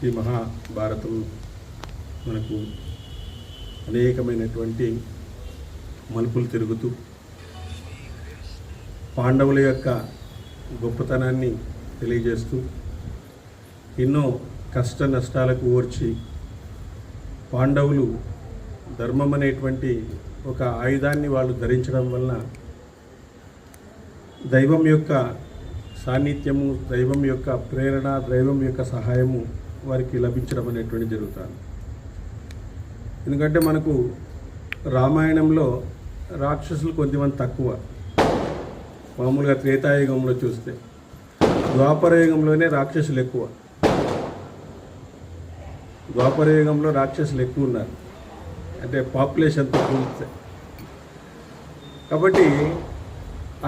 ఈ మహాభారతం మనకు అనేకమైనటువంటి మలుపులు తిరుగుతూ పాండవుల యొక్క గొప్పతనాన్ని తెలియజేస్తూ ఎన్నో కష్ట నష్టాలకు ఓర్చి పాండవులు ధర్మం అనేటువంటి ఒక ఆయుధాన్ని వాళ్ళు ధరించడం వలన దైవం యొక్క సాన్నిధ్యము, దైవం యొక్క ప్రేరణ, దైవం యొక్క సహాయము వారికి లభించడం అనేటువంటి జరుగుతుంది. ఎందుకంటే మనకు రామాయణంలో రాక్షసులు కొద్దిమంది తక్కువ, మామూలుగా త్రేతాయుగంలో చూస్తే. ద్వాపరయుగంలోనే రాక్షసులు ఎక్కువ. ద్వాపరయుగంలో రాక్షసులు ఎక్కువ ఉన్నారు, అంటే పాపులేషన్తో పోలిస్తే. కాబట్టి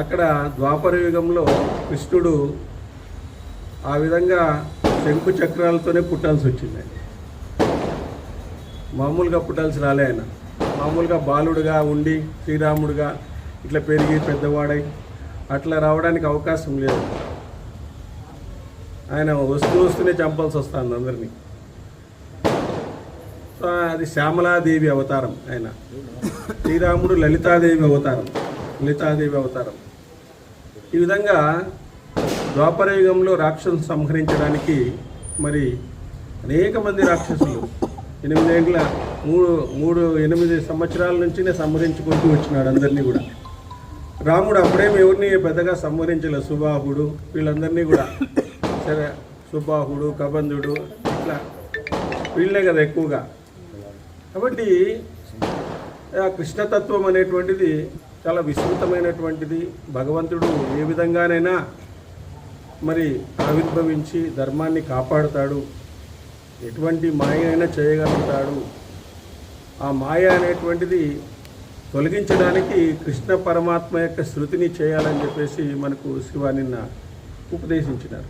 అక్కడ ద్వాపర యుగంలో కృష్ణుడు ఆ విధంగా శంకు చక్రాలతోనే పుట్టాల్సి వచ్చింది. మామూలుగా పుట్టాల్సి రాలే ఆయన. మామూలుగా బాలుడుగా ఉండి శ్రీరాముడుగా ఇట్లా పెరిగి పెద్దవాడై అట్లా రావడానికి అవకాశం లేదు. ఆయన వస్తూనే చంపాల్సి వస్తుంది అందరినీ. అది శ్యామలాదేవి అవతారం ఆయన. శ్రీరాముడు లలితాదేవి అవతారం. ఈ విధంగా ద్వాపరయుగంలో రాక్షసులు సంహరించడానికి మరి అనేక మంది రాక్షసులు 8 సంవత్సరాల నుంచినే సంహరించుకుంటూ వచ్చినాడు అందరినీ కూడా. రాముడు అప్పుడేమి ఎవరిని పెద్దగా సంహరించలేదు. సుబాహుడు వీళ్ళందరినీ కూడా, సరే సుబాహుడు, కబంధుడు ఇట్లా వీళ్ళే కదా ఎక్కువగా. కాబట్టి ఆ కృష్ణతత్వం అనేటువంటిది చాలా విస్తృతమైనటువంటిది. భగవంతుడు ఏ విధంగానైనా మరి ఆవిర్భవించి ధర్మాన్ని కాపాడుతాడు, ఎటువంటి మాయ అయినా చేయగలుగుతాడు. ఆ మాయ అనేటువంటిది తొలగించడానికి కృష్ణ పరమాత్మ యొక్క శృతిని చేయాలని చెప్పేసి మనకు శివ నిన్న ఉపదేశించినారు.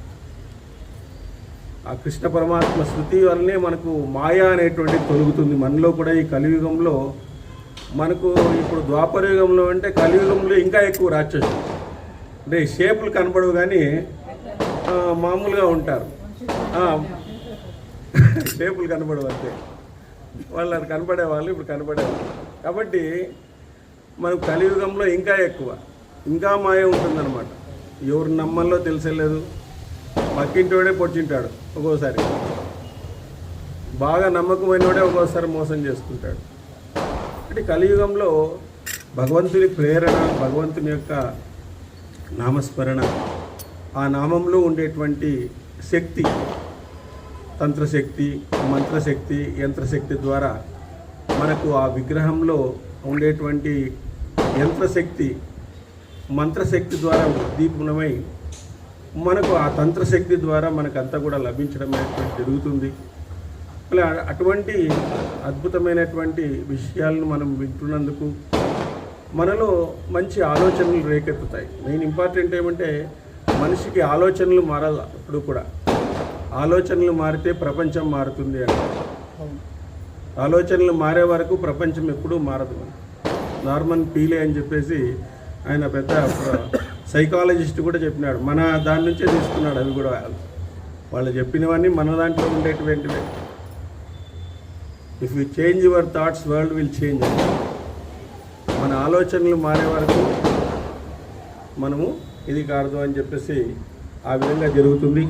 ఆ కృష్ణ పరమాత్మ శృతి వల్లనే మనకు మాయ అనేటువంటిది తొలుగుతుంది. మనలో కూడా ఈ కలియుగంలో మనకు ఇప్పుడు ద్వాపరయుగంలో అంటే కలియుగంలో ఇంకా ఎక్కువ రాక్షసులు. అంటే షేపులు కనపడవు కానీ మామూలుగా ఉంటారు. షేపులు కనపడవు అంతే. వాళ్ళు కనపడేవాళ్ళు ఇప్పుడు కనపడేవాళ్ళు. కాబట్టి మనకు కలియుగంలో ఇంకా ఎక్కువ, ఇంకా మాయ ఉంటుందన్నమాట. ఎవరు నమ్మల్లో తెలిసలేదు. పక్కింటోడే పొడిచింటాడు ఒక్కోసారి, బాగా నమ్మకమైనోడే ఒక్కోసారి మోసం చేసుకుంటాడు. అంటే కలియుగంలో భగవంతుని ప్రేరణ, భగవంతుని యొక్క నామస్మరణ, ఆ నామంలో ఉండేటువంటి శక్తి, తంత్రశక్తి, మంత్రశక్తి, యంత్రశక్తి ద్వారా మనకు ఆ విగ్రహంలో ఉండేటువంటి యంత్రశక్తి, మంత్రశక్తి ద్వారా ఉద్దీపనమై మనకు ఆ తంత్రశక్తి ద్వారా మనకంతా కూడా లభించడం అనేటువంటి జరుగుతుంది. అలా అటువంటి అద్భుతమైనటువంటి విషయాలను మనం వింటున్నందుకు మనలో మంచి ఆలోచనలు రేకెత్తుతాయి. మెయిన్ ఇంపార్టెంట్ ఏమంటే మనిషికి ఆలోచనలు మారాలి. అప్పుడు కూడా ఆలోచనలు మారితే ప్రపంచం మారుతుంది అంటే, ఆలోచనలు మారే వరకు ప్రపంచం ఎప్పుడూ మారదు. నార్మన్ పీలే అని చెప్పేసి ఆయన పెద్ద సైకాలజిస్ట్ కూడా చెప్పినాడు. మన దాని నుంచే తీసుకున్నాడు. అవి కూడా వాళ్ళు చెప్పినవన్నీ మన దాంట్లో ఉండేటువంటివే. If you change your thoughts world will change. మన ఆలోచనలు మారే వరకు మనము ఇది కాదు అని చెప్పేసి ఆ విధంగా జరుగుతుంది.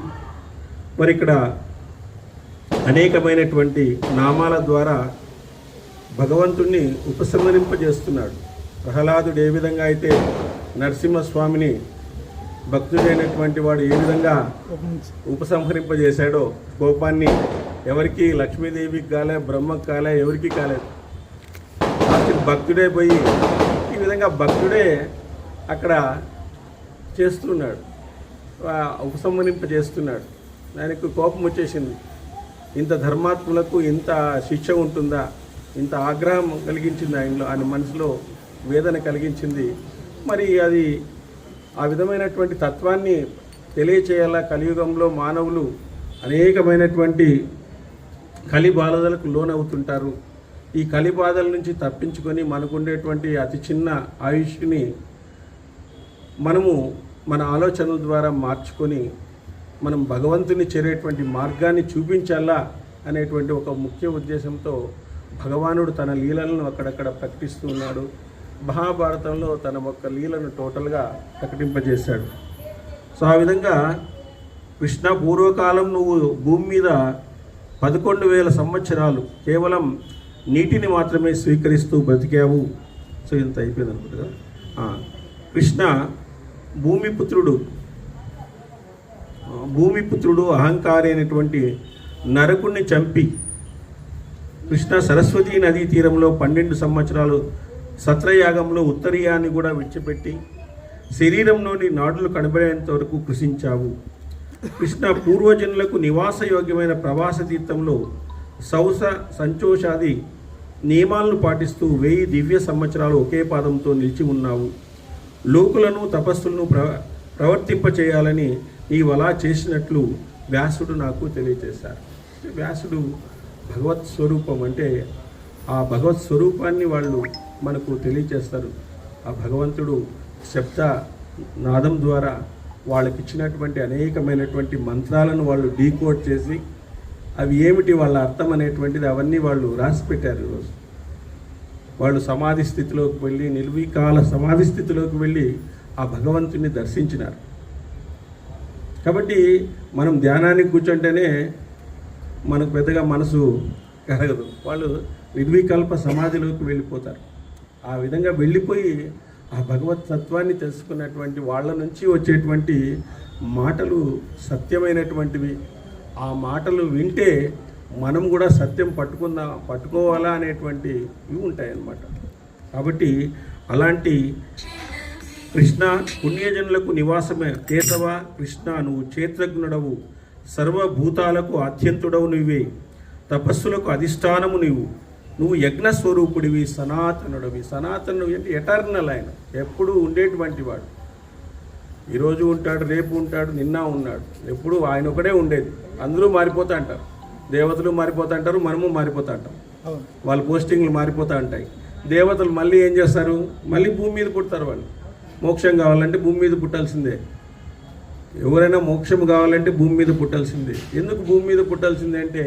మరి ఇక్కడ అనేకమైనటువంటి నామాల ద్వారా భగవంతుణ్ణి ఉపసంహరింపజేస్తున్నాడు. ప్రహ్లాదుడు ఏ విధంగా అయితే నరసింహస్వామిని భక్తుడైనటువంటి వాడు ఏ విధంగా ఉపసంహరింపజేశాడో, కోపాన్ని ఎవరికి లక్ష్మీదేవికి కాలే, బ్రహ్మకు కాలే, ఎవరికి కాలేదు. అసలు భక్తుడే పోయి ఈ విధంగా భక్తుడే అక్కడ చేస్తున్నాడు, ఉపసంహరింపజేస్తున్నాడు. ఆయనకు కోపం వచ్చేసింది. ఇంత ధర్మాత్ములకు ఇంత శిక్ష ఉంటుందా, ఇంత ఆగ్రహం కలిగించింది ఆయనలో, ఆయన మనసులో వేదన కలిగించింది. మరి అది ఆ విధమైనటువంటి తత్వాన్ని తెలియచేయాలా. కలియుగంలో మానవులు అనేకమైనటువంటి కలి బాధలకు లోనవుతుంటారు. ఈ కలి బాధల నుంచి తప్పించుకొని మనకుండేటువంటి అతి చిన్న ఆయుష్ని మనము మన ఆలోచనల ద్వారా మార్చుకొని మనం భగవంతుని చేరేటువంటి మార్గాన్ని చూపించాలా అనేటువంటి ఒక ముఖ్య ఉద్దేశంతో భగవానుడు తన లీలలను అక్కడక్కడ ప్రకటిస్తూ ఉన్నాడు. మహాభారతంలో తన ఒక్క లీలను టోటల్గా ప్రకటింపజేశాడు. సో ఆ విధంగా కృష్ణ పూర్వకాలం నువ్వు భూమి మీద 11,000 సంవత్సరాలు కేవలం నీటిని మాత్రమే స్వీకరిస్తూ బ్రతికావు. సో ఇంత అయిపోయింది అనుకుంటా. కృష్ణ భూమిపుత్రుడు అహంకారి అయినటువంటి నరకుణ్ణి చంపి కృష్ణ సరస్వతీ నదీ తీరంలో 12 సంవత్సరాలు సత్రయాగంలో ఉత్తరీయాన్ని కూడా విడిచిపెట్టి శరీరంలోని నాడులు కనబడేంత వరకు కృషించావు. కృష్ణ పూర్వజనులకు నివాసయోగ్యమైన ప్రవాస తీర్థంలో సంచోషాది నియమాలను పాటిస్తూ 1000 దివ్య సంవత్సరాలు ఒకే పాదంతో నిలిచి ఉన్నావు. లోకులను తపస్సులను ప్రవర్తింపచేయాలని నీవు అలా చేసినట్లు వ్యాసుడు నాకు తెలియజేశారు. వ్యాసుడు భగవత్ స్వరూపం అంటే ఆ భగవత్ స్వరూపాన్ని వాళ్ళు మనకు తెలియజేస్తారు. ఆ భగవంతుడు శబ్ద నాదం ద్వారా వాళ్ళకి ఇచ్చినటువంటి అనేకమైనటువంటి మంత్రాలను వాళ్ళు డీకోడ్ చేసి అవి ఏమిటి వాళ్ళ అర్థం అనేటువంటిది అవన్నీ వాళ్ళు రాసిపెట్టారు. ఈరోజు వాళ్ళు సమాధి స్థితిలోకి వెళ్ళి నిర్వికాల సమాధి స్థితిలోకి వెళ్ళి ఆ భగవంతుని దర్శించినారు. కాబట్టి మనం ధ్యానానికి కూర్చుంటేనే మనకు పెద్దగా మనసు కరగదు. వాళ్ళు నిర్వికల్ప సమాధిలోకి వెళ్ళిపోతారు. ఆ విధంగా వెళ్ళిపోయి ఆ భగవత్ తత్వాన్ని తెలుసుకున్నటువంటి వాళ్ళ నుంచి వచ్చేటువంటి మాటలు సత్యమైనటువంటివి. ఆ మాటలు వింటే మనం కూడా సత్యం పట్టుకోవాలా అనేటువంటి ఇవి ఉంటాయన్నమాట. కాబట్టి అలాంటి కృష్ణ పుణ్యజనులకు నివాసమే కేశవ కృష్ణ నువ్వు క్షేత్రజ్ఞుడవు, సర్వభూతాలకు అత్యంతుడవు నువ్వే, తపస్సులకు అధిష్టానము నువ్వు యజ్ఞస్వరూపుడివి, సనాతనుడివి. సనాతనుడు అంటే ఎటర్నల్, ఆయన ఎప్పుడు ఉండేటువంటి వాడు. ఈరోజు ఉంటాడు, రేపు ఉంటాడు, నిన్న ఉన్నాడు. ఎప్పుడు ఆయన ఒకడే ఉండేది. అందరూ మారిపోతూ అంటారు, దేవతలు మారిపోతూ అంటారు, మనము మారిపోతూ అంటాం. వాళ్ళ పోస్టింగ్లు మారిపోతూ ఉంటాయి. దేవతలు మళ్ళీ ఏం చేస్తారు, మళ్ళీ భూమి మీద పుడతారు. వాళ్ళు మోక్షం కావాలంటే భూమి మీద పుట్టాల్సిందే. ఎవరైనా మోక్షం కావాలంటే భూమి మీద పుట్టాల్సిందే. ఎందుకు భూమి మీద పుట్టాల్సిందే అంటే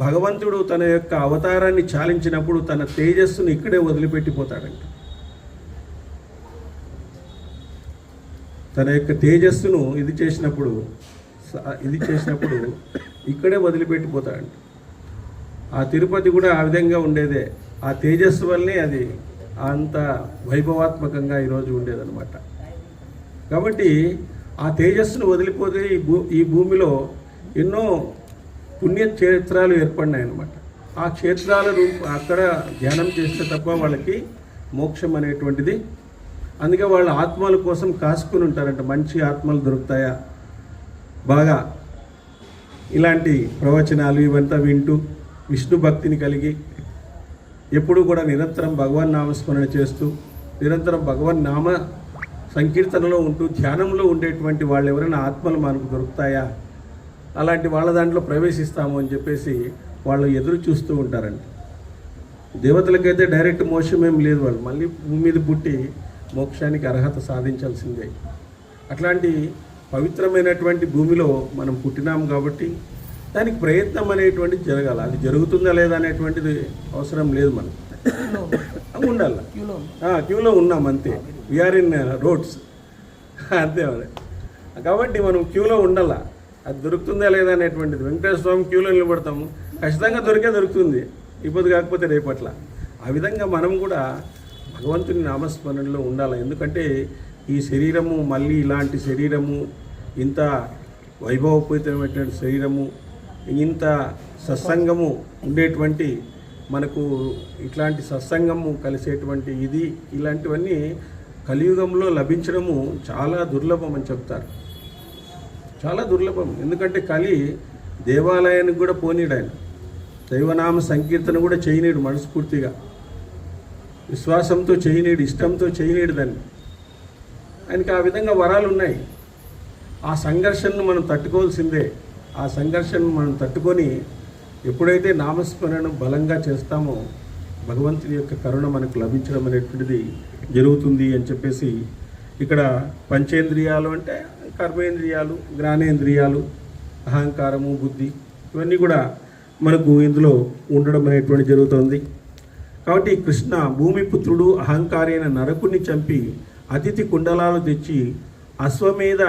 భగవంతుడు తన యొక్క అవతారాన్ని చాలించినప్పుడు తన తేజస్సును ఇక్కడే వదిలిపెట్టిపోతాడంట. తన యొక్క తేజస్సును ఇది చేసినప్పుడు ఇక్కడే వదిలిపెట్టిపోతాడంట. ఆ తిరుపతి కూడా ఆ విధంగా ఉండేదే. ఆ తేజస్సు వల్లనే అది అంత వైభవాత్మకంగా ఈరోజు ఉండేదన్నమాట. కాబట్టి ఆ తేజస్సును వదిలిపోతే ఈ భూమిలో ఎన్నో పుణ్యక్షేత్రాలు ఏర్పడినాయన్నమాట. ఆ క్షేత్రాల అక్కడ ధ్యానం చేస్తే తప్ప వాళ్ళకి మోక్షం అనేటువంటిది. అందుకే వాళ్ళ ఆత్మల కోసం కాసుకుని ఉంటారంట. మంచి ఆత్మలు దొరుకుతాయా, బాగా ఇలాంటి ప్రవచనాలు ఇవంతా వింటూ విష్ణు భక్తిని కలిగి ఎప్పుడూ కూడా నిరంతరం భగవన్ నామస్మరణ చేస్తూ నిరంతరం భగవన్ నామ సంకీర్తనలో ఉంటూ ధ్యానంలో ఉండేటువంటి వాళ్ళు ఎవరైనా ఆత్మలు మనకు దొరుకుతాయా, అలాంటి వాళ్ళ దాంట్లో ప్రవేశిస్తాము అని చెప్పేసి వాళ్ళు ఎదురు చూస్తూ ఉంటారండి. దేవతలకైతే డైరెక్ట్ మోక్షం ఏం లేదు. వాళ్ళు మళ్ళీ భూమి మీద పుట్టి మోక్షానికి అర్హత సాధించాల్సిందే. అట్లాంటి పవిత్రమైనటువంటి భూమిలో మనం పుట్టినాము కాబట్టి దానికి ప్రయత్నం అనేటువంటిది జరగాలి. అది జరుగుతుందా లేదా అనేటువంటిది అవసరం లేదు. మనం ఉండాలి, క్యూలో ఉన్నాం అంతే. వీఆర్ ఇన్ రోడ్స్ అంతే. కాబట్టి మనం క్యూలో ఉండాల. అది దొరుకుతుందా లేదా అనేటువంటిది. వెంకటేశ్వర స్వామి క్యూలో నిలబడతాము, ఖచ్చితంగా దొరుకుతుంది, ఇప్పుడు కాకపోతే రేపట్ల. ఆ విధంగా మనం కూడా భగవంతుని నామస్మరణలో ఉండాలి. ఎందుకంటే ఈ శరీరము మళ్ళీ ఇలాంటి శరీరము, ఇంత వైభవపూరితమైనటువంటి శరీరము, ఇంత సత్సంగము ఉండేటువంటి మనకు ఇట్లాంటి సత్సంగము కలిసేటువంటి ఇలాంటివన్నీ కలియుగంలో లభించడము చాలా దుర్లభం అని చెప్తారు. చాలా దుర్లభం. ఎందుకంటే కలి దేవాలయానికి కూడా పోనీడు. ఆయన దైవనామ సంకీర్తన కూడా చేయనీడు, మనస్ఫూర్తిగా విశ్వాసంతో చేయనీడు, ఇష్టంతో చేయనీడు దాన్ని. ఆయనకి ఆ విధంగా వరాలు ఉన్నాయి. ఆ సంఘర్షణను మనం తట్టుకోవాల్సిందే. ఆ సంఘర్షణను మనం తట్టుకొని ఎప్పుడైతే నామస్మరణ బలంగా చేస్తామో భగవంతుని యొక్క కరుణ మనకు లభించడం అనేటువంటిది జరుగుతుంది అని చెప్పేసి ఇక్కడ పంచేంద్రియాలు అంటే కర్మేంద్రియాలు, జ్ఞానేంద్రియాలు, అహంకారము, బుద్ధి, ఇవన్నీ కూడా మనకు ఇందులో ఉండడం అనేటువంటి జరుగుతుంది. కాబట్టి కృష్ణ భూమిపుత్రుడు అహంకారి అయిన నరకుని చంపి అతిథి కుండలాలు తెచ్చి అశ్వమేధ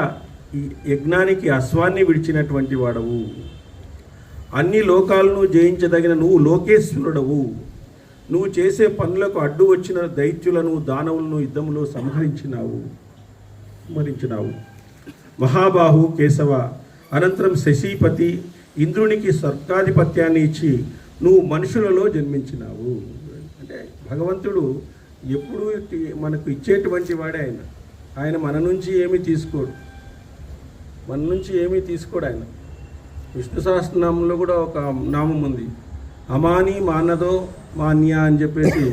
యజ్ఞానికి అశ్వాన్ని విడిచినటువంటి వాడవు. అన్ని లోకాలను జయించదగిన నువ్వు లోకేశ్వరుడవు. నువ్వు చేసే పనులకు అడ్డు వచ్చిన దైత్యులను, దానవులను యుద్ధంలో సంహరించినావు. మహాబాహు కేశవ. అనంతరం శశీపతి ఇంద్రునికి స్వర్గాధిపత్యాన్ని ఇచ్చి నువ్వు మనుషులలో జన్మించినావు. అంటే భగవంతుడు ఎప్పుడు మనకు ఇచ్చేటువంటి వాడే ఆయన మన నుంచి ఏమీ తీసుకోడు. ఆయన విష్ణు సహస్రనామంలో కూడా ఒక నామం ఉంది, అమాని మానదో మాన్య అని చెప్పేసి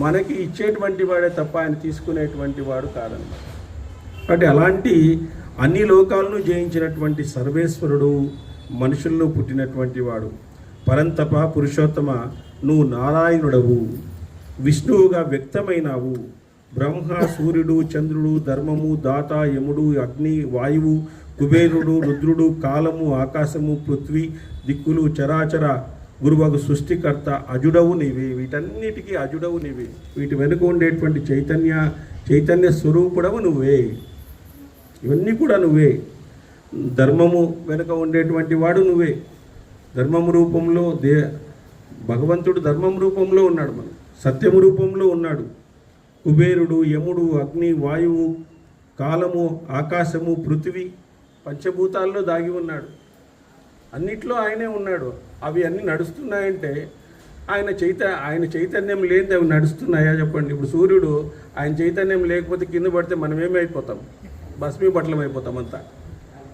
మనకి ఇచ్చేటువంటి వాడే తప్ప ఆయన తీసుకునేటువంటి వాడు కాదన్నమాట. కాబట్టి అలాంటి అన్ని లోకాలను జయించినటువంటి సర్వేశ్వరుడు, మనుషుల్లో పుట్టినటువంటి వాడు, పరంతప పురుషోత్తమ, నువ్వు నారాయణుడవు, విష్ణువుగా వ్యక్తమైనావు. బ్రహ్మ, సూర్యుడు, చంద్రుడు, ధర్మము, దాత, యముడు, అగ్ని, వాయువు, కుబేరుడు, రుద్రుడు, కాలము, ఆకాశము, పృథ్వీ, దిక్కులు, చరాచర గురువగు సృష్టికర్త, అజుడవు నీవే. వీటన్నిటికీ అజుడవు నీవే. వీటి వెనుక ఉండేటువంటి చైతన్య స్వరూపుడవు నువ్వే. ఇవన్నీ కూడా నువ్వే. ధర్మము వెనుక ఉండేటువంటి వాడు నువ్వే. ధర్మము రూపంలో భగవంతుడు ధర్మం రూపంలో ఉన్నాడు, మనం సత్యము రూపంలో ఉన్నాడు. కుబేరుడు, యముడు, అగ్ని, వాయువు, కాలము, ఆకాశము, పృథివీ, పంచభూతాల్లో దాగి ఉన్నాడు. అన్నిట్లో ఆయనే ఉన్నాడు. అవి అన్నీ నడుస్తున్నాయంటే ఆయన చైతన్యం లేనిది అవి నడుస్తున్నాయా చెప్పండి. ఇప్పుడు సూర్యుడు ఆయన చైతన్యం లేకపోతే కింద పడితే మనం ఏమైపోతాం? భస్మీపట్లం అయిపోతాం అంతా.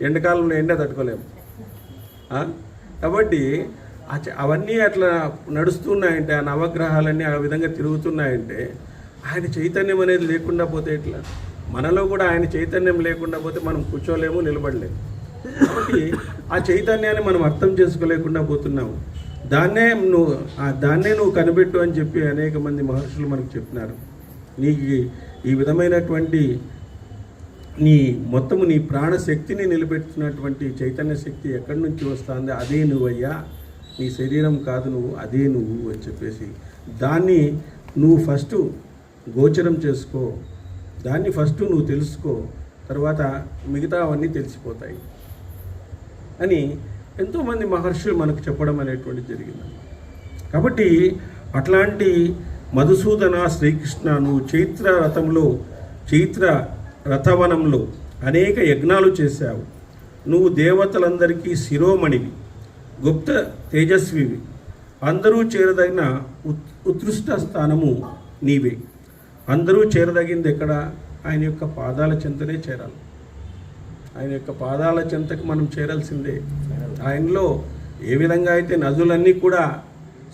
ఎండాకాలంలో ఎండ తట్టుకోలేము. కాబట్టి అవన్నీ అట్లా నడుస్తున్నాయంటే, ఆ నవగ్రహాలన్నీ ఆ విధంగా తిరుగుతున్నాయంటే ఆయన చైతన్యం అనేది లేకుండా పోతే ఎట్లా? మనలో కూడా ఆయన చైతన్యం లేకుండా పోతే మనం కూర్చోలేము, నిలబడలేము. కాబట్టి ఆ చైతన్యాన్ని మనం అర్థం చేసుకోలేకుండా పోతున్నాము. దాన్నే నువ్వు కనిపెట్టు అని చెప్పి అనేక మంది మహర్షులు మనకు చెప్పినారు. నీకు ఈ విధమైనటువంటి నీ ప్రాణశక్తిని నిలబెట్టుతున్నటువంటి చైతన్య శక్తి ఎక్కడి నుంచి వస్తుంది? అదే నువ్వయ్యా, నీ శరీరం కాదు నువ్వు, అదే నువ్వు అని చెప్పేసి దాన్ని నువ్వు ఫస్ట్ గోచరం చేసుకో, దాన్ని ఫస్ట్ నువ్వు తెలుసుకో, తర్వాత మిగతా అవన్నీ తెలిసిపోతాయి అని ఎంతోమంది మహర్షులు మనకు చెప్పడం అనేటువంటి జరిగింది. కాబట్టి అట్లాంటి మధుసూదన శ్రీకృష్ణ, నువ్వు చైత్ర రథవనంలో అనేక యజ్ఞాలు చేశావు. నువ్వు దేవతలందరికీ శిరోమణివి, గుప్త తేజస్వివి. అందరూ చేరదగిన ఉత్కృష్ట స్థానము నీవే. అందరూ చేరదగింది ఎక్కడ? ఆయన యొక్క పాదాల చెంతనే చేరాలి. ఆయన యొక్క పాదాల చెంతకు మనం చేరాల్సిందే. ఆయనలో ఏ విధంగా అయితే నదులన్నీ కూడా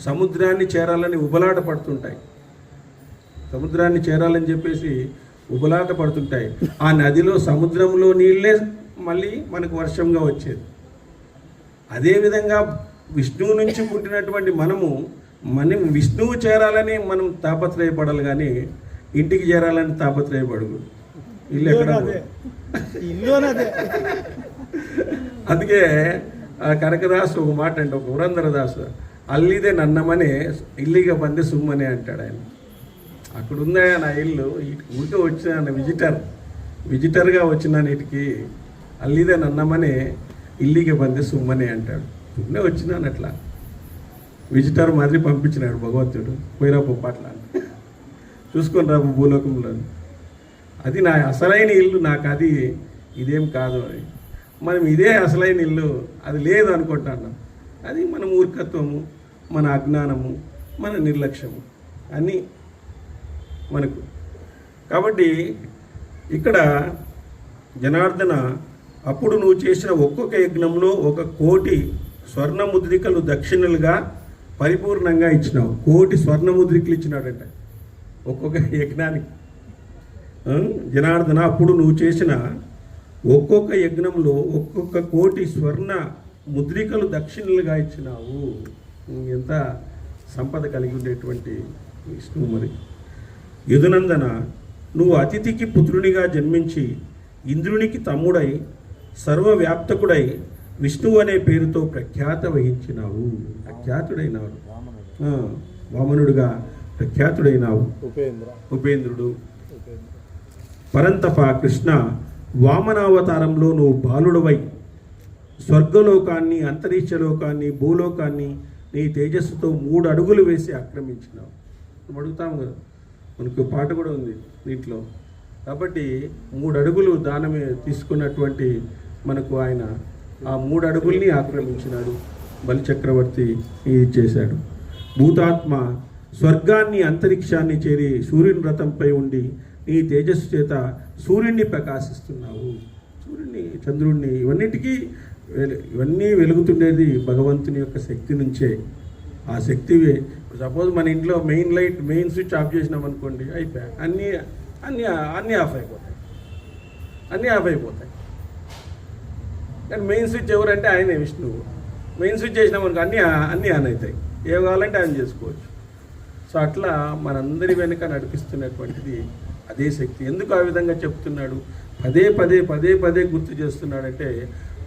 సముద్రాన్ని చేరాలని ఉబలాట పడుతుంటాయి, సముద్రాన్ని చేరాలని చెప్పేసి ఉబలాట పడుతుంటాయి. ఆ నదిలో సముద్రంలో నీళ్ళే మళ్ళీ మనకు వర్షంగా వచ్చేది. అదేవిధంగా విష్ణువు నుంచి పుట్టినటువంటి మనం విష్ణువు చేరాలని మనం తాపత్రయపడాలి, కానీ ఇంటికి చేరాలని తాపత్రయపడదు. ఇల్లు ఎక్కడ? అందుకే కనకదాసు ఒక మాట అంటే, ఒక పురంధరదాసు, అల్లిదే నన్నమని ఇల్లిగా బంది సుమ్మని అంటాడు ఆయన. అక్కడ ఉందా నా ఇల్లు, ఊరికే వచ్చిన విజిటర్గా వచ్చినాను ఇటుకి, అల్లిదే నన్నమని ఇల్లిగా బంది సుమ్మని అంటాడు. ఇప్పుడే వచ్చినాను అట్లా, విజిటర్ మాదిరి పంపించినాడు భగవంతుడు. పోయినా పొప్పట్ల చూసుకొని రా భూలోకంలో, అది నా అసలైన ఇల్లు, నాకు అది ఇదేం కాదు అని. మనం ఇదే అసలైన ఇల్లు, అది లేదు అనుకుంటున్నాం. అది మన మూర్ఖత్వము, మన అజ్ఞానము, మన నిర్లక్ష్యము అన్నీ మనకు. కాబట్టి ఇక్కడ జనార్దన, అప్పుడు నువ్వు చేసిన ఒక్కొక్క యజ్ఞంలో 1,000,000 స్వర్ణముద్రికలు దక్షిణలుగా పరిపూర్ణంగా ఇచ్చినావు. 1,000,000 స్వర్ణముద్రికలు ఇచ్చినాడంట ఒక్కొక్క యజ్ఞానికి. జనార్దన, అప్పుడు నువ్వు చేసిన ఒక్కొక్క యజ్ఞంలో 1,000,000 స్వర్ణ ముద్రికలు దక్షిణలుగా ఇచ్చినావు. ఎంత సంపద కలిగి ఉండేటువంటి విష్ణువు. మరి యదునందన, నువ్వు అతిథికి పుత్రునిగా జన్మించి ఇంద్రునికి తమ్ముడై సర్వవ్యాప్తకుడై విష్ణువు అనే పేరుతో ప్రఖ్యాతుడైనావు. వామనుడుగా ప్రఖ్యాతుడైనావు. ఉపేంద్రుడు. పరంతప కృష్ణ, వామనావతారంలో నువ్వు బాలుడవై స్వర్గలోకాన్ని, అంతరిక్షలోకాన్ని, భూలోకాన్ని నీ తేజస్సుతో 3 అడుగులు వేసి ఆక్రమించినావు. మనం అడుగుతాము కదా, మనకు పాట కూడా ఉంది దీంట్లో. కాబట్టి 3 అడుగులు దానమే తీసుకున్నటువంటి మనకు ఆయన ఆ 3 అడుగుల్ని ఆక్రమించినాడు. బలిచక్రవర్తి ఇది చేశాడు. భూతాత్మ, స్వర్గాన్ని అంతరిక్షాన్ని చేరి సూర్యుని రథంపై ఉండి నీ తేజస్సు చేత సూర్యుడిని ప్రకాశిస్తున్నావు. సూర్యుడిని, చంద్రుడిని, ఇవన్నీ వెలుగుతుండేది భగవంతుని యొక్క శక్తి నుంచే. ఆ శక్తి సపోజ్ మన ఇంట్లో మెయిన్ స్విచ్ ఆఫ్ చేసినాం అనుకోండి, అయిపోయాయి, అన్నీ ఆఫ్ అయిపోతాయి. కానీ మెయిన్ స్విచ్ ఎవరంటే ఆయనే, విష్ణువు. మెయిన్ స్విచ్ చేసినాం అనుకో అన్నీ ఆన్ అవుతాయి. ఏం కావాలంటే ఆయన చేసుకోవచ్చు. సో అట్లా మనందరి వెనుక నడిపిస్తున్నటువంటిది అదే శక్తి. ఎందుకు ఆ విధంగా చెప్తున్నాడు, పదే పదే గుర్తు చేస్తున్నాడంటే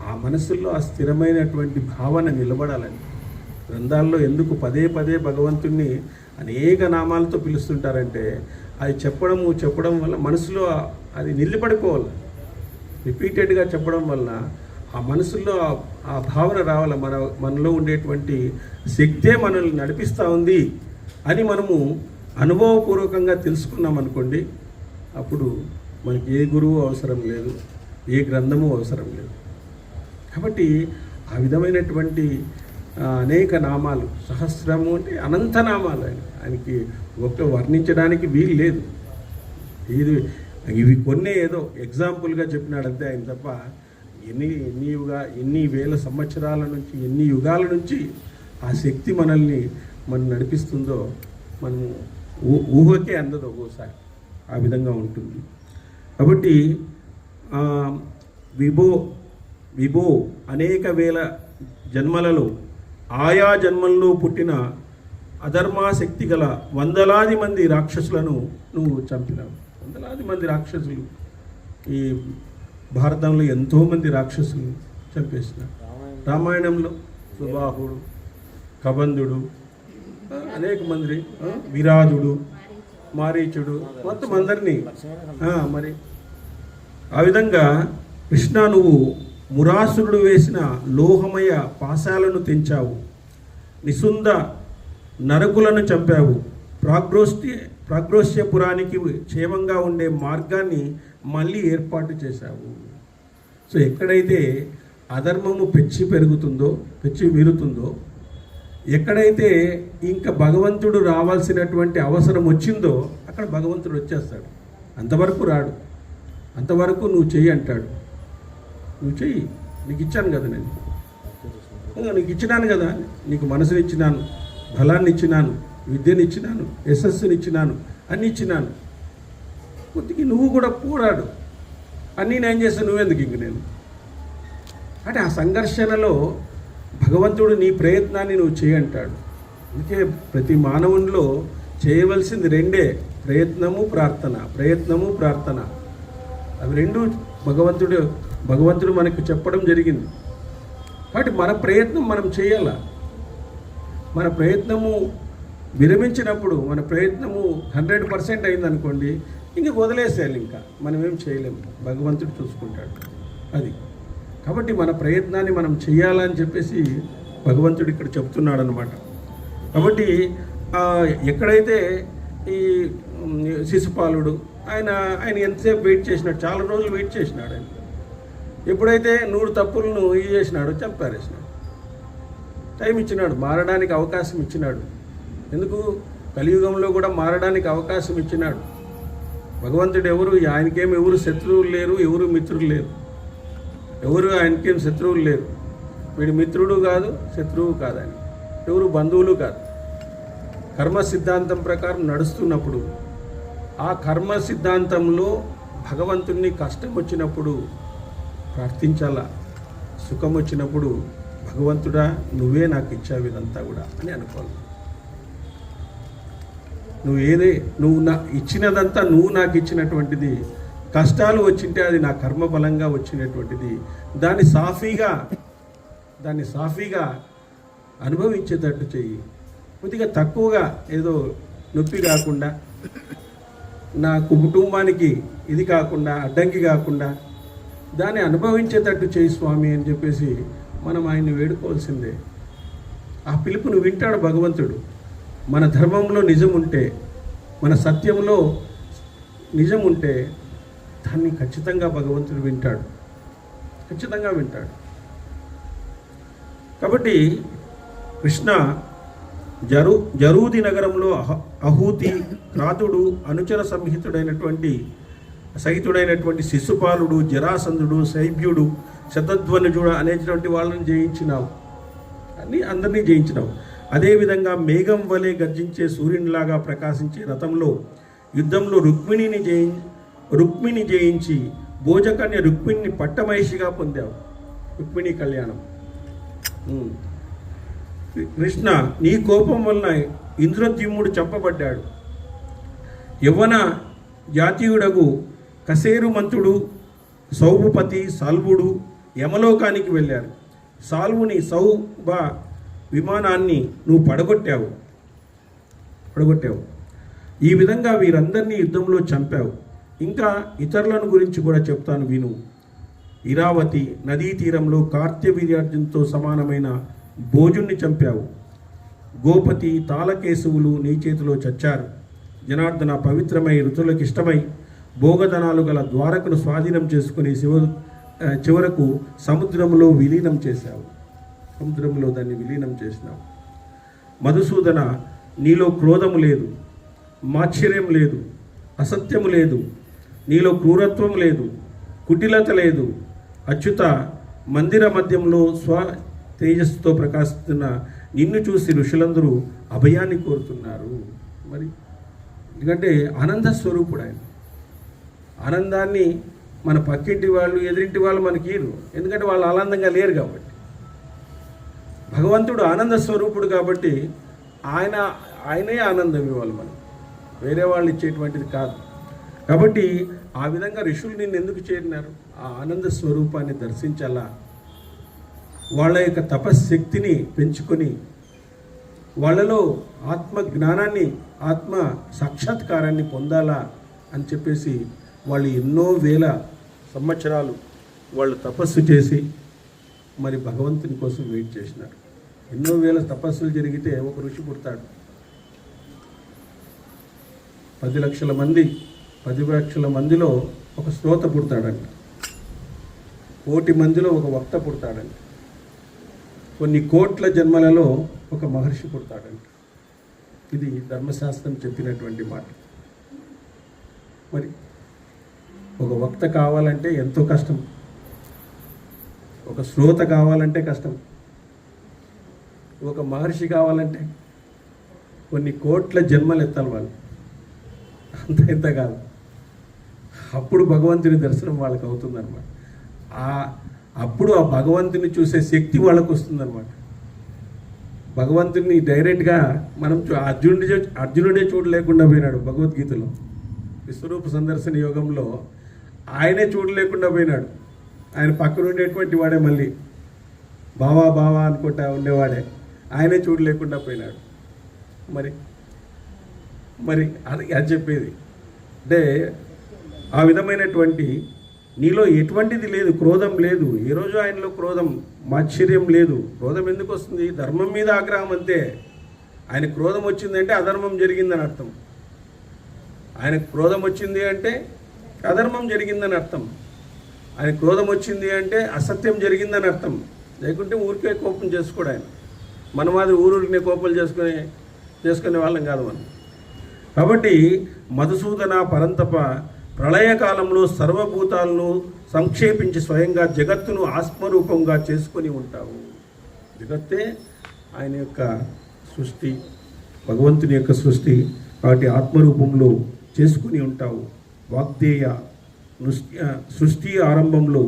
ఆ మనసుల్లో ఆ స్థిరమైనటువంటి భావన నిలబడాలని. గ్రంథాల్లో ఎందుకు పదే భగవంతుణ్ణి అనేక నామాలతో పిలుస్తుంటారంటే అది చెప్పడం వల్ల మనసులో అది నిలబడిపోవాలి. రిపీటెడ్గా చెప్పడం వల్ల ఆ మనసులో ఆ భావన రావాలి. మనలో ఉండేటువంటి శక్తే మనల్ని నడిపిస్తూ ఉంది అని మనము అనుభవపూర్వకంగా తెలుసుకున్నాం అనుకోండి, అప్పుడు మనకి ఏ గురువు అవసరం లేదు, ఏ గ్రంథము అవసరం లేదు. కాబట్టి ఆ విధమైనటువంటి అనేక నామాలు, సహస్రము అంటే అనంత నామాలు, ఆయనకి వర్ణించడానికి వీలు లేదు. ఇవి కొన్నే ఏదో ఎగ్జాంపుల్గా చెప్పినాడంతే ఆయన తప్ప ఎన్ని వేల సంవత్సరాల నుంచి, ఎన్ని యుగాల నుంచి ఆ శక్తి మనం నడిపిస్తుందో మనము ఊహకే అందదు ఒక్కోసారి. ఆ విధంగా ఉంటుంది. కాబట్టి విభో అనేక వేల జన్మలలో ఆయా జన్మల్లో పుట్టిన అధర్మాశక్తి గల 100,000 మంది రాక్షసులను నువ్వు చంపినావు. 100,000 మంది రాక్షసులు, ఈ భారతంలో ఎంతోమంది రాక్షసులు చంపేసినారు. రామాయణంలో సుబాహుడు, కబంధుడు, అనేక మంది, విరాధుడు, మారీచుడు, మొత్తం అందరినీ. మరి ఆ విధంగా కృష్ణ, నువ్వు మురాసురుడు వేసిన లోహమయ పాశాలను తెంచావు, నిసుంద నరకులను చంపావు, ప్రాగ్రోష్యపురానికి క్షేమంగా ఉండే మార్గాన్ని మళ్ళీ ఏర్పాటు చేశావు. సో ఎక్కడైతే అధర్మము పెచ్చి మీరుతుందో, ఎక్కడైతే ఇంకా భగవంతుడు రావాల్సినటువంటి అవసరం వచ్చిందో అక్కడ భగవంతుడు వచ్చేస్తాడు. అంతవరకు రాడు. అంతవరకు నువ్వు చెయ్యి అంటాడు. నువ్వు చెయ్యి, నీకు ఇచ్చాను కదా, నీకు ఇచ్చినాను కదా, నీకు మనసుని ఇచ్చినాను, బలాన్ని ఇచ్చినాను, విద్యను ఇచ్చినాను, యశస్సుని ఇచ్చినాను, అన్నీ ఇచ్చినాను. కొద్దిగా నువ్వు కూడా పోరాడు. అన్నీ నేను చేస్తాను, నువ్వెందుకు ఇంక నేను అంటే ఆ సంఘర్షణలో భగవంతుడు నీ ప్రయత్నాన్ని నువ్వు చేయంటాడు. అందుకే ప్రతి మానవునిలో చేయవలసింది 2, ప్రయత్నము ప్రార్థన. అవి 2 భగవంతుడు మనకు చెప్పడం జరిగింది. కాబట్టి మన ప్రయత్నం మనం చేయాల. మన ప్రయత్నము విరమించినప్పుడు, మన ప్రయత్నము 100% అయిందనుకోండి, ఇంక వదిలేసేయాలి. ఇంకా మనం ఏం చేయలేము, భగవంతుడు చూసుకుంటాడు. అది కాబట్టి మన ప్రయత్నాన్ని మనం చేయాలని చెప్పేసి భగవంతుడు ఇక్కడ చెప్తున్నాడు అన్నమాట. కాబట్టి ఎక్కడైతే ఈ శిశుపాలుడు ఆయన ఎంతసేపు వెయిట్ చేసినాడు, చాలా రోజులు వెయిట్ చేసినాడు. ఆయన ఎప్పుడైతే 100 తప్పులను చేసినాడో చంపారేసినాడు. టైం ఇచ్చినాడు, మారడానికి అవకాశం ఇచ్చినాడు. ఎందుకు కలియుగంలో కూడా మారడానికి అవకాశం ఇచ్చినాడు భగవంతుడు. ఆయనకేం ఎవరు శత్రువులు లేరు, ఎవరు మిత్రులు లేరు, ఆయనకేం శత్రువులు లేరు. వీడి మిత్రుడు కాదు, శత్రువు కాదు, ఆయన ఎవరు బంధువులు కాదు. కర్మ సిద్ధాంతం ప్రకారం నడుస్తున్నప్పుడు ఆ కర్మ సిద్ధాంతంలో భగవంతుణ్ణి కష్టం వచ్చినప్పుడు ప్రార్థించాలా, సుఖం వచ్చినప్పుడు భగవంతుడా నువ్వే నాకు ఇచ్చావు ఇదంతా కూడా అని అనుకోవాలి. నువ్వు నా ఇచ్చినదంతా నువ్వు నాకు ఇచ్చినటువంటిది. కష్టాలు వచ్చింటే అది నా కర్మ బలంగా వచ్చినటువంటిది. దాన్ని సాఫీగా అనుభవించేటట్టు చెయ్యి. కొద్దిగా తక్కువగా, ఏదో నొప్పి కాకుండా, నా కుటుంబానికి ఇది కాకుండా, అడ్డంకి కాకుండా దాన్ని అనుభవించేటట్టు చేయి స్వామి అని చెప్పేసి మనం ఆయన్ని వేడుకోవాల్సిందే. ఆ పిలుపును వింటాడు భగవంతుడు. మన ధర్మంలో నిజం ఉంటే, మన సత్యంలో నిజం ఉంటే దాన్ని ఖచ్చితంగా భగవంతుడు వింటాడు, ఖచ్చితంగా వింటాడు. కాబట్టి కృష్ణ జరూది నగరంలో అహూతి, క్రాతుడు, అనుచర సహితుడైనటువంటి శిశుపాలుడు, జరాసంధుడు, శైబ్యుడు, శతధ్వనుజుడు అనేటువంటి వాళ్ళని జయించినావు, అందరినీ జయించినావు. అదేవిధంగా మేఘం వలె గర్జించే సూర్యునిలాగా ప్రకాశించే రథంలో యుద్ధంలో రుక్మిణి జయించి భోజకన్య రుక్మిణిని పట్టమహిషిగా పొందావు. రుక్మిణి కళ్యాణం. కృష్ణ, నీ కోపం వలన ఇంద్రద్యుమ్నుడు చంపబడ్డాడు. యవ్వన జాతీయుడగు కసేరుమంతుడు, సౌభపతి, సాల్వుడు యమలోకానికి వెళ్ళారు. సాల్వుని సౌభ విమానాన్ని నువ్వు పడగొట్టావు. ఈ విధంగా వీరందరినీ యుద్ధంలో చంపావు. ఇంకా ఇతరులను గురించి కూడా చెప్తాను విను. ఇరావతి నదీ తీరంలో కార్త్యవీర్యార్జునుతో సమానమైన భోజుణ్ణి చంపావు. గోపతి, తాళకేశవులు నీ చేతిలో చచ్చారు. జనార్దన, పవిత్రమై ఋతులకు ఇష్టమై భోగధనాలు గల ద్వారకను స్వాధీనం చేసుకుని చివరకు సముద్రంలో దాన్ని విలీనం చేసినావు. మధుసూదన, నీలో క్రోధము లేదు, మాత్సర్యం లేదు, అసత్యము లేదు, నీలో క్రూరత్వం లేదు, కుటిలత లేదు. అచ్యుత, మందిర మధ్యంలో తేజస్సుతో ప్రకాశిస్తున్న నిన్ను చూసి ఋషులందరూ అభయాన్ని కోరుతున్నారు. మరి ఎందుకంటే ఆనంద స్వరూపుడు ఆయన. ఆనందాన్ని మన పక్కింటి వాళ్ళు, ఎదురింటి వాళ్ళు మనకి ఇరు, ఎందుకంటే వాళ్ళు ఆనందంగా లేరు కాబట్టి. భగవంతుడు ఆనంద స్వరూపుడు కాబట్టి ఆయనే ఆనందం ఇవ్వాలి, మనం వేరే వాళ్ళు ఇచ్చేటువంటిది కాదు. కాబట్టి ఆ విధంగా ఋషులు నిన్ను ఎందుకు చేరినారు? ఆ ఆనంద స్వరూపాన్ని దర్శించాలా, వాళ్ళ యొక్క తపశ్శక్తిని పెంచుకొని వాళ్ళలో ఆత్మ జ్ఞానాన్ని, ఆత్మ సాక్షాత్కారాన్ని పొందాలా అని చెప్పేసి వాళ్ళు ఎన్నో వేల సంవత్సరాలు వాళ్ళు తపస్సు చేసి మరి భగవంతుని కోసం వెయిట్ చేసినారు. ఎన్నో వేల తపస్సులు జరిగితే ఒక ఋషి పుడతాడు. 10 లక్షల మందిలో ఒక శ్రోత పుడతాడంట. 1,000,000 మందిలో ఒక వక్త పుడతాడంట. కొన్ని కోట్ల జన్మలలో ఒక మహర్షి పుడతాడంట. ఇది ధర్మశాస్త్రం చెప్పినటువంటి మాట. మరి ఒక వక్త కావాలంటే ఎంతో కష్టం, ఒక శ్రోత కావాలంటే కష్టం, ఒక మహర్షి కావాలంటే కొన్ని కోట్ల జన్మలు ఎత్తాలి వాళ్ళు. ఇంత కాదు. అప్పుడు భగవంతుని దర్శనం వాళ్ళకి అవుతుందన్నమాట. అప్పుడు ఆ భగవంతుని చూసే శక్తి వాళ్ళకు వస్తుందన్నమాట. భగవంతుని డైరెక్ట్గా మనం అర్జునుడే చూడలేకుండా పోయినాడు భగవద్గీతలో. విశ్వరూప సందర్శన యోగంలో ఆయనే చూడలేకుండా పోయినాడు. ఆయన పక్కన ఉండేటువంటి వాడే, మళ్ళీ బావా అనుకుంటా ఉండేవాడే, ఆయనే చూడలేకుండా పోయినాడు. మరి అది చెప్పేది అంటే ఆ విధమైనటువంటి నీలో ఎటువంటిది లేదు, క్రోధం లేదు. ఏ రోజు ఆయనలో క్రోధం, మాత్సర్యం లేదు. క్రోధం ఎందుకు వస్తుంది? ధర్మం మీద ఆగ్రహం అంతే. ఆయన క్రోధం వచ్చిందంటే అధర్మం జరిగిందని అర్థం. ఆయనకు క్రోధం వచ్చింది అంటే అధర్మం జరిగిందని అర్థం. ఆయన క్రోధం వచ్చింది అంటే అసత్యం జరిగిందని అర్థం. లేకుంటే ఊరికే కోపం చేసుకోడు ఆయన. మన మాది ఊరినే కోపాలు చేసుకునే వాళ్ళం కాదు మనం. కాబట్టి మధుసూదన పరంతప, ప్రళయకాలంలో సర్వభూతాలను సంక్షేపించి స్వయంగా జగత్తును ఆత్మరూపంగా చేసుకొని ఉంటావు. జగత్తే ఆయన యొక్క సృష్టి, భగవంతుని యొక్క సృష్టి. కాబట్టి ఆత్మరూపంలో చేసుకుని ఉంటావు. వాగ్దేయ సృష్టి ఆరంభంలో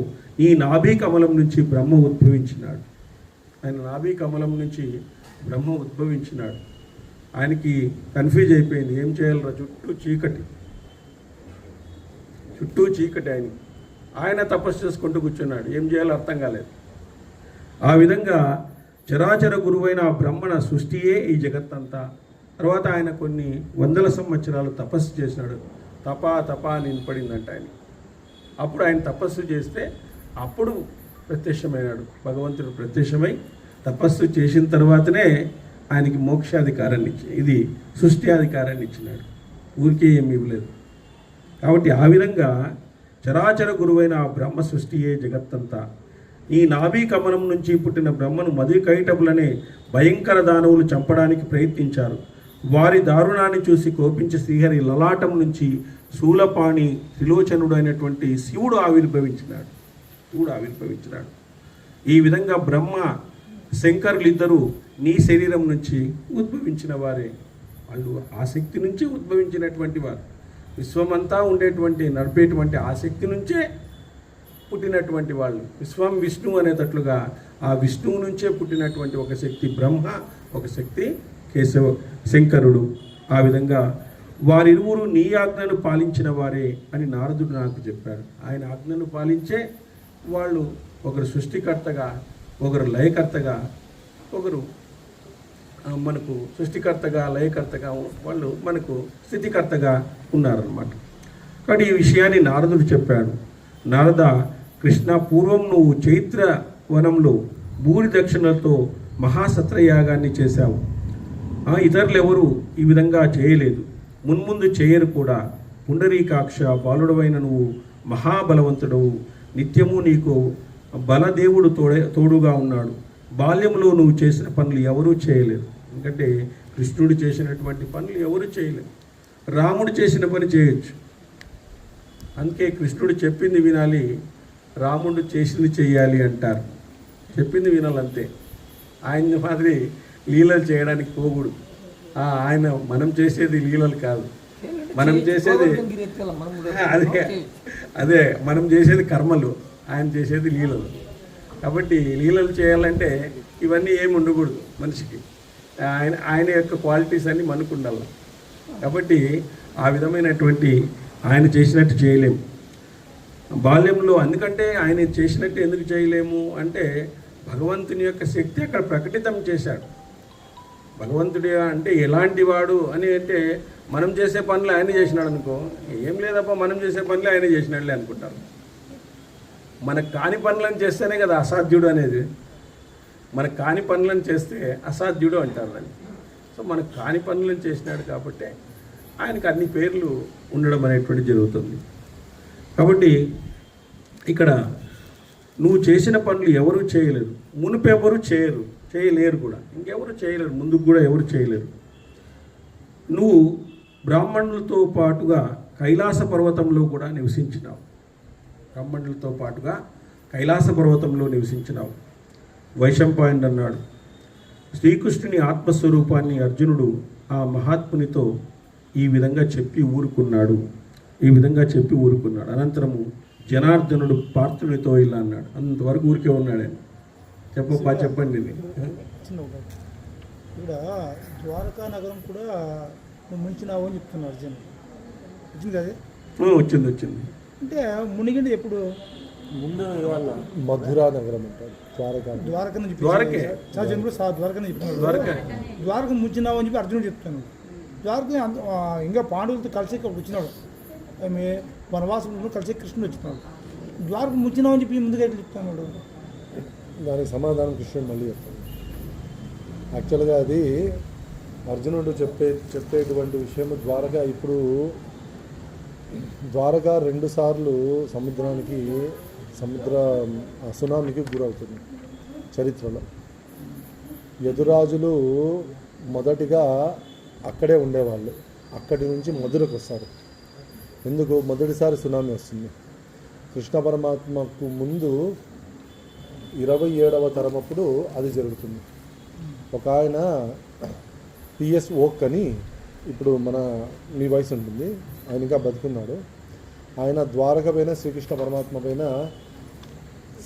ఈ నాభి కమలం నుంచి బ్రహ్మ ఉద్భవించినాడు. ఆయన నాభి కమలం నుంచి బ్రహ్మ ఉద్భవించినాడు. ఆయనకి కన్ఫ్యూజ్ అయిపోయింది, ఏం చేయాలరా, చుట్టూ చీకటి ఆయన తపస్సు చేసుకుంటూ కూర్చున్నాడు, ఏం చేయాలో అర్థం కాలేదు. ఆ విధంగా చరాచర గురువైన ఆ బ్రహ్మణ సృష్టియే ఈ జగత్తంతా. తర్వాత ఆయన కొన్ని వందల సంవత్సరాలు తపస్సు చేసినాడు, తపా నిలబడిందంట ఆయన. అప్పుడు ఆయన తపస్సు చేస్తే అప్పుడు ప్రత్యక్షమైనాడు, భగవంతుడు ప్రత్యక్షమై తపస్సు చేసిన తర్వాతనే ఆయనకి మోక్షాధికారాన్ని ఇది సృష్టి అధికారాన్ని ఇచ్చినాడు, ఊరికే ఏమి ఇవ్వలేదు. కాబట్టి ఆ విధంగా చరాచర గురువైన ఆ బ్రహ్మ సృష్టియే జగత్తంతా. ఈ నాభీ కమలం నుంచి పుట్టిన బ్రహ్మను మధుకైటపులనే భయంకర దానవులు చంపడానికి ప్రయత్నించారు. వారి దారుణాన్ని చూసి కోపించి శ్రీహరి లలాటం నుంచి శూలపాణి త్రిలోచనుడు అయినటువంటి శివుడు ఆవిర్భవించినాడు. ఈ విధంగా బ్రహ్మ శంకరులిద్దరూ నీ శరీరం నుంచి ఉద్భవించిన వారే. వాళ్ళు ఆ శక్తి నుంచి ఉద్భవించినటువంటి వారు, విశ్వమంతా ఉండేటువంటి నడిపేటువంటి ఆ శక్తి నుంచే పుట్టినటువంటి వాళ్ళు. విశ్వం విష్ణువు అనేటట్లుగా ఆ విష్ణువు నుంచే పుట్టినటువంటి ఒక శక్తి బ్రహ్మ, ఒక శక్తి శంకరుడు. ఆ విధంగా వారిరువురు నీ ఆజ్ఞను పాలించిన వారే అని నారదుడు నాకు చెప్పాడు. ఆయన ఆజ్ఞను పాలించే వాళ్ళు, ఒకరు సృష్టికర్తగా, ఒకరు లయకర్తగా, ఒకరు మనకు సృష్టికర్తగా లయకర్తగా, వాళ్ళు మనకు స్థితికర్తగా ఉన్నారన్నమాట. కానీ ఈ విషయాన్ని నారదుడు చెప్పాడు. నారద, కృష్ణ, పూర్వం నువ్వు చైత్ర వనంలో భూరి దక్షిణలతో మహాసత్రయాగాన్ని చేశావు. ఇతరులు ఎవరు ఈ విధంగా చేయలేదు, మున్ముందు చేయరు కూడా. పుండరీకాక్ష, బాలుడవైన నువ్వు మహాబలవంతుడవు, నిత్యము నీకు బలదేవుడు తోడుగా ఉన్నాడు. బాల్యంలో నువ్వు చేసిన పనులు ఎవరూ చేయలేరు. ఎందుకంటే కృష్ణుడు చేసినటువంటి పనులు ఎవరు చేయలేరు. రాముడు చేసిన పని చేయొచ్చు, అందుకే కృష్ణుడు చెప్పింది వినాలి, రాముడు చేసింది చెయ్యాలి అంటారు. చెప్పింది వినాలంతే, ఆయన మాదిరి లీలలు చేయడానికి పోకూడదు. మనం చేసేది లీలలు కాదు, మనం చేసేది అదే మనం చేసేది కర్మలు, ఆయన చేసేది లీలలు. కాబట్టి లీలలు చేయాలంటే ఇవన్నీ ఏమి ఉండకూడదు మనిషికి. ఆయన యొక్క క్వాలిటీస్ అన్నీ మనకు ఉండాలి. కాబట్టి ఆ విధమైనటువంటి ఆయన చేసినట్టు చేయలేము బాల్యంలో. అందుకంటే ఆయన చేసినట్టు ఎందుకు చేయలేము అంటే భగవంతుని యొక్క శక్తి అక్కడ ప్రకటితం చేశాడు. భగవంతుడి అంటే ఎలాంటి వాడు అని అంటే మనం చేసే పనులు ఆయన చేసినాడు అనుకో, ఏం లేదప్ప మనం చేసే పనులు ఆయన చేసినాడులే అనుకుంటారు. మనకు కాని పనులను చేస్తేనే కదా అసాధ్యుడు అనేది. మనకు కాని పనులను చేస్తే అసాధ్యుడు అంటారు దాన్ని. సో మనకు కాని పనులను చేసినాడు కాబట్టి ఆయనకు అన్ని పేర్లు ఉండడం అనేటువంటి జరుగుతుంది. కాబట్టి ఇక్కడ నువ్వు చేసిన పనులు ఎవరు చేయలేరు, మునుపెవరు చేయలేరు కూడా, ఇంకెవరు చేయలేరు, ముందుకు కూడా ఎవరు చేయలేరు. నువ్వు బ్రాహ్మణులతో పాటుగా కైలాస పర్వతంలో కూడా నివసించినావు. బ్రాహ్మణులతో పాటుగా కైలాస పర్వతంలో నివసించినావు. వైశంపాయనుడు అన్నాడు, శ్రీకృష్ణుని ఆత్మస్వరూపాన్ని అర్జునుడు ఆ మహాత్మునితో ఈ విధంగా చెప్పి ఊరుకున్నాడు. అనంతరము జనార్దనుడు పార్థునితో ఇలా అన్నాడు. అంతవరకు ఊరికే ఉన్నాడు ఆయన. చెప్పండి. ఇక్కడ ద్వారకా నగరం కూడా ముంచినావు అని చెప్తున్నారు అర్జున్. వచ్చింది కదా? వచ్చింది. అంటే మునిగింది ఎప్పుడు? ముందు మధురా నగరం అంటారు. ద్వారక నుంచి ద్వారక ముంచినావు అని చెప్పి అర్జునుడు చెప్తున్నాడు. ద్వారక ఇంకా పాండవులతో కలిసి ఇక్కడ వచ్చినాడు, ఆమె వనవాసంలో కలిసి కృష్ణుడు వచ్చినాడు. ద్వారక ముంచినావు అని చెప్పి ముందుగా చెప్తున్నాడు. దానికి సమాధానం కృష్ణుడు మళ్ళీ చెప్తాడు. యాక్చువల్గా అది అర్జునుడు చెప్పేటువంటి విషయం. ద్వారక 2 సార్లు సముద్ర సునామీకి గురవుతుంది చరిత్రలో. యదురాజులు మొదటిగా అక్కడే ఉండేవాళ్ళు, అక్కడి నుంచి మధురకు వస్తారు. ఎందుకు? మొదటిసారి సునామీ వస్తుంది. కృష్ణ పరమాత్మకు ముందు 27వ తరమప్పుడు అది జరుగుతుంది. ఒక ఆయన పిఎస్ ఓక్ అని, ఇప్పుడు మీ వయసు ఉంటుంది, ఆయన ఇంకా బతుకున్నాడు. ఆయన ద్వారక పైన శ్రీకృష్ణ పరమాత్మ పైన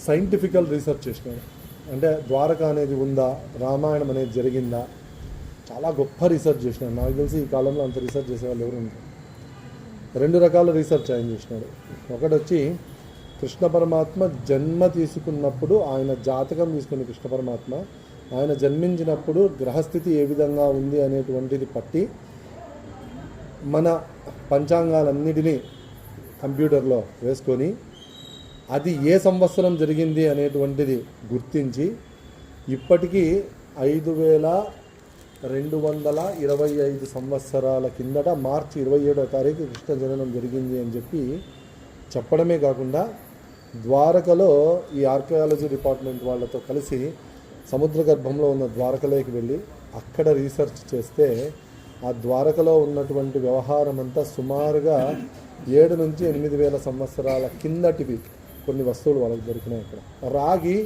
సైంటిఫికల్ రీసెర్చ్ చేసినాడు. అంటే ద్వారక అనేది ఉందా, రామాయణం అనేది జరిగిందా, చాలా గొప్ప రీసెర్చ్ చేసినాడు. నాకు తెలిసి ఈ కాలంలో అంత రీసెర్చ్ చేసేవాళ్ళు ఎవరు ఉంటారు. 2 రకాల రీసెర్చ్ ఆయన చేసినాడు. ఒకటి వచ్చి కృష్ణ పరమాత్మ జన్మ తీసుకున్నప్పుడు ఆయన జాతకం తీసుకుని కృష్ణ పరమాత్మ ఆయన జన్మించినప్పుడు గ్రహస్థితి ఏ విధంగా ఉంది అనేటువంటిది పట్టి మన పంచాంగాలన్నిటినీ కంప్యూటర్లో వేసుకొని అది ఏ సంవత్సరం జరిగింది అనేటువంటిది గుర్తించి ఇప్పటికీ 5225 సంవత్సరాల కిందట మార్చి 27వ తారీఖు కృష్ణ జననం జరిగింది అని చెప్పడమే కాకుండా ద్వారకలో ఈ ఆర్కియాలజీ డిపార్ట్మెంట్ వాళ్ళతో కలిసి సముద్ర గర్భంలో ఉన్న ద్వారకలోకి వెళ్ళి అక్కడ రీసెర్చ్ చేస్తే ఆ ద్వారకలో ఉన్నటువంటి వ్యవహారం అంతా సుమారుగా 7 నుంచి 8,000 సంవత్సరాల కిందటివి కొన్ని వస్తువులు వాళ్ళకి దొరికినాయి. అక్కడ రాగి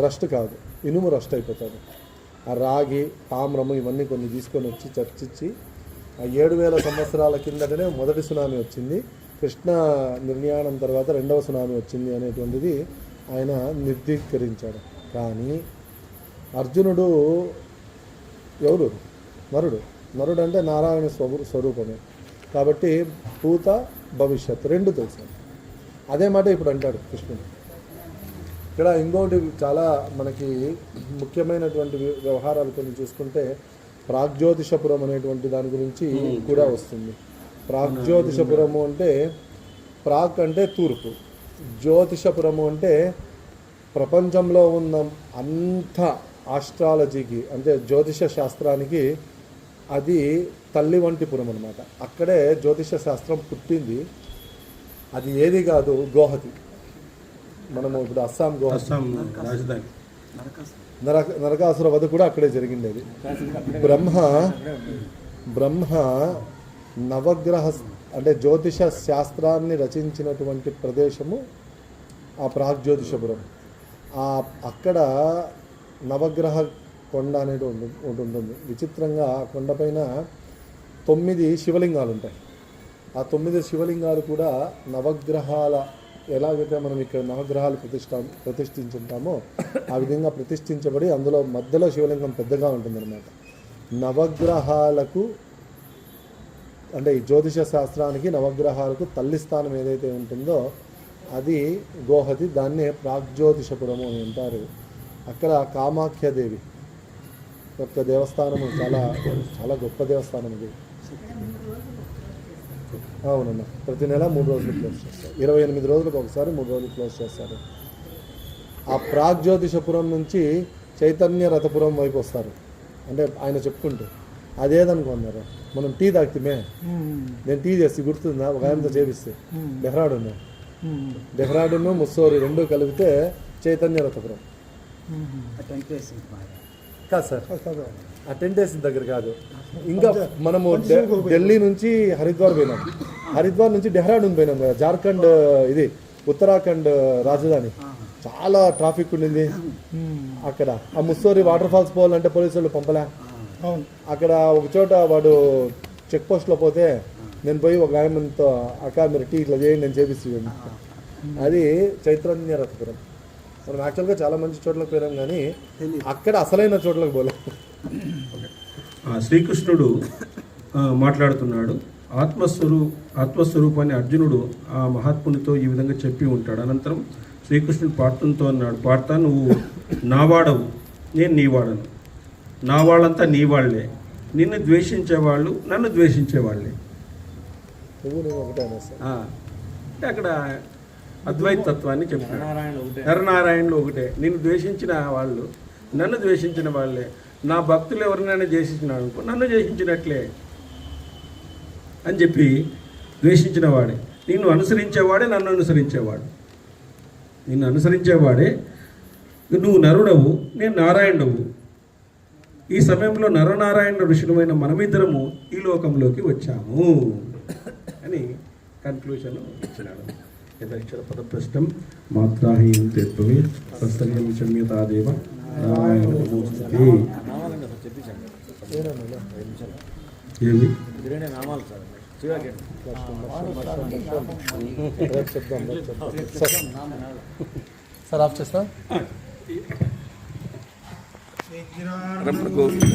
రస్ట్ కాదు, ఇనుము రస్ట్ అయిపోతుంది. ఆ రాగి తామ్రము ఇవన్నీ కొన్ని తీసుకొని వచ్చి చర్చించి ఆ 7,000 సంవత్సరాల కిందటనే మొదటి సునామీ వచ్చింది, కృష్ణ నిర్యాణం తర్వాత 2వ సునామీ వచ్చింది అనేటువంటిది ఆయన నిర్ధీకరించాడు. కానీ అర్జునుడు ఎవరు? నరుడు అంటే నారాయణ స్వరూపమే కాబట్టి భూత భవిష్యత్ 2 తెలుసు. అదే మాట ఇప్పుడు అంటాడు కృష్ణుడు. ఇక్కడ ఇంకోటి చాలా మనకి ముఖ్యమైనటువంటి వ్యవహారాలు కొన్ని చూసుకుంటే ప్రాగ్జ్యోతిషపురం అనేటువంటి దాని గురించి కూడా వస్తుంది. ప్రాగ్జ్యోతిషపురము అంటే ప్రాగ్ అంటే తూర్పు, జ్యోతిషపురము అంటే ప్రపంచంలో ఉన్న అంత ఆస్ట్రాలజీకి అంటే జ్యోతిష శాస్త్రానికి అది తల్లి వంటి పురం అనమాట. అక్కడే జ్యోతిష శాస్త్రం పుట్టింది. అది ఏది కాదు, గోహతి. మనము ఇప్పుడు అస్సాం రాజధాని నరకాసుర వధ కూడా అక్కడే జరిగిండేది. బ్రహ్మ నవగ్రహ అంటే జ్యోతిష శాస్త్రాన్ని రచించినటువంటి ప్రదేశము ఆ ప్రాగ్జ్యోతిషపురం. అక్కడ నవగ్రహ కొండ అనేది ఉంటుంది. విచిత్రంగా ఆ కొండపైన 9 శివలింగాలు ఉంటాయి. ఆ 9 శివలింగాలు కూడా నవగ్రహాల ఎలాగైతే మనం ఇక్కడ నవగ్రహాలు ప్రతిష్ఠించుంటామో ఆ విధంగా ప్రతిష్ఠించబడి అందులో మధ్యలో శివలింగం పెద్దగా ఉంటుందన్నమాట. నవగ్రహాలకు అంటే ఈ జ్యోతిష శాస్త్రానికి నవగ్రహాలకు తల్లి స్థానం ఏదైతే ఉంటుందో అది గోహతి. దాన్నే ప్రాగ్జ్యోతిషపురము అని అంటారు. అక్కడ కామాఖ్యాదేవి యొక్క దేవస్థానము చాలా చాలా గొప్ప దేవస్థానం ఇది. అవునమ్మా, ప్రతి నెల 3 రోజులు క్లోజ్ చేస్తారు. 28 రోజులకు ఒకసారి 3 రోజులు క్లోజ్ చేస్తారు. ఆ ప్రాగ్జ్యోతిషపురం నుంచి చైతన్య రథపురం వైపు వస్తారు. అంటే ఆయన చెప్పుకుంటూ అదేదనుకున్నారు, మనం టీ తాగితే నేను టీ చేసి గుర్తుందా ఒక ఆయనతో చేపిస్తే డెహ్రాడూను ముస్సోరి 2 కలిపితే చైతన్య రథపురం కాదు సార్. ఆ 10 days దగ్గర కాదు. ఇంకా మనము ఢిల్లీ నుంచి హరిద్వార్ పోయినాం, హరిద్వార్ నుంచి డెహ్రాడూన్ పోయినాం కదా, జార్ఖండ్ ఇది ఉత్తరాఖండ్ రాజధాని. చాలా ట్రాఫిక్ ఉండింది అక్కడ. ఆ ముస్సోరి వాటర్ ఫాల్స్ పోవాలంటే పోలీసు వాళ్ళు పంపలే. అక్కడ ఒక చోట వాడు చెక్ పోస్ట్లో పోతే నేను పోయి ఒక ఆయనతో అక్క మీరు టీ ఇట్లా చేయండి నేను చేపిస్తాను. అది చైతన్య రథపురం. మనం యాక్చువల్గా చాలా మంచి చోట్లకు పోయినాం కానీ అక్కడ అసలైన చోట్లకు పోలేం. శ్రీకృష్ణుడు మాట్లాడుతున్నాడు. ఆత్మస్వరూపాన్ని అర్జునుడు ఆ మహాత్మునితో ఈ విధంగా చెప్పి ఉంటాడు. అనంతరం శ్రీకృష్ణుడు పార్థునితో అన్నాడు, పార్థ నువ్వు నావాడవు, నేను నీవాడను. నా వాళ్ళంతా నీ వాళ్ళే, నిన్ను ద్వేషించేవాళ్ళు నన్ను ద్వేషించేవాళ్ళే. అంటే అక్కడ అద్వైత తత్వాన్ని చెప్పాడు. నరనారాయణులు ఒకటే, నిన్ను ద్వేషించిన వాళ్ళు నన్ను ద్వేషించిన వాళ్ళే. నా భక్తులు ఎవరినైనా ద్వేషించినాడు అనుకో నన్ను ద్వేషించినట్లే అని చెప్పి ద్వేషించిన వాడే. నిన్ను అనుసరించేవాడే నన్ను అనుసరించేవాడు. నిన్ను అనుసరించేవాడే. నువ్వు నరుడవు, నేను నారాయణుడవు. ఈ సమయంలో నరనారాయణ ఋషులమైన మనమిద్దరము ఈ లోకంలోకి వచ్చాము అని కన్క్లూషన్ ఇచ్చినాడు. యదక్షర పదప్రష్టం మాత్రాహీనం తెత్వే సత్సర్యం క్షమ్యతాదేవ నారాయణ నమోస్తుతే. ఏంది సార్ ఆఫ్ చేస్తా. రమణ గోవింద